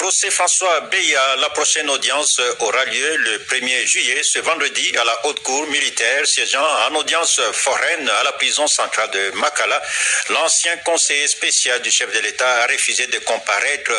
Procès François Beya, la prochaine audience aura lieu le 1er juillet, ce vendredi, à la haute cour militaire, siégeant en audience foraine à la prison centrale de Makala. L'ancien conseiller spécial du chef de l'État a refusé de comparaître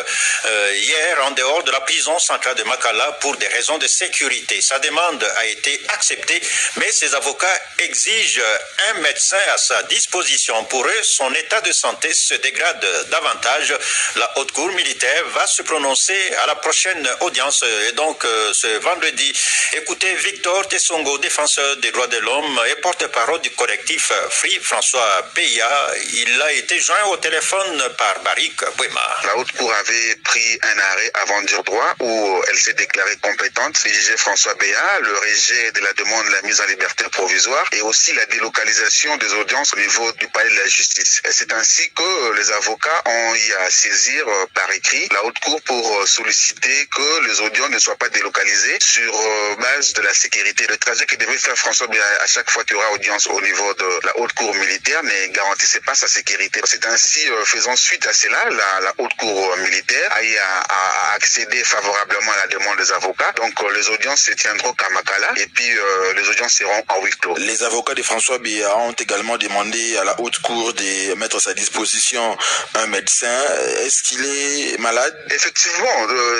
hier en dehors de la prison centrale de Makala pour des raisons de sécurité. Sa demande a été acceptée, mais ses avocats exigent un médecin à sa disposition. Pour eux, son état de santé se dégrade davantage. La haute cour militaire va se prononcer à la prochaine audience et donc ce vendredi. Écoutez Victor Tessongo, défenseur des droits de l'homme et porte-parole du collectif Free François Beya. Il a été joint au téléphone par Barik Bouema. La haute cour avait pris un arrêt avant dire droit où elle s'est déclarée compétente. Le juge François Beya, le rejet de la demande de la mise en liberté provisoire et aussi la délocalisation des audiences au niveau du palais de la justice. C'est ainsi que les avocats ont eu à saisir par écrit la haute cour pour solliciter que les audiences ne soient pas délocalisées sur base de la sécurité. Le trajet que devait faire François Beya à chaque fois qu'il y aura audience au niveau de la haute cour militaire ne garantissait pas sa sécurité. C'est ainsi, faisant suite à cela, la haute cour militaire a eu à accéder favorablement à la demande des avocats. Donc les audiences se tiendront à Makala et puis les audiences seront en huis clos. Les avocats de François Beya ont également demandé à la haute cour de mettre à sa disposition un médecin. Est-ce qu'il est malade? Effectivement,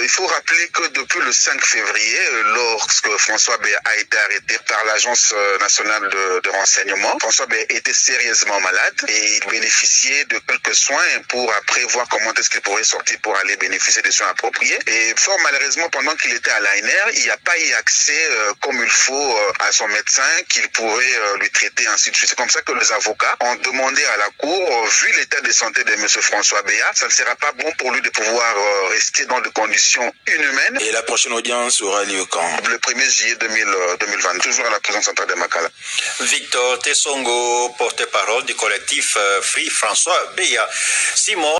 il faut rappeler que depuis le 5 février, lorsque François Beya a été arrêté par l'Agence nationale de renseignement, François Beya était sérieusement malade et il bénéficiait de quelques soins pour après voir comment est-ce qu'il pourrait sortir pour aller bénéficier des soins appropriés. Et fort malheureusement, pendant qu'il était à l'ANR, il n'y a pas eu accès comme il faut à son médecin qu'il pourrait lui traiter, ainsi de suite. C'est comme ça que les avocats ont demandé à la Cour, vu l'état de santé de M. François Beya, ça ne sera pas bon pour lui de pouvoir rester dans des conditions inhumaines. Et la prochaine audience aura lieu quand? Le 1er juillet 2020, toujours à la prison centrale de Makala. Victor Tessongo, porte-parole du collectif Free François Beya. Simon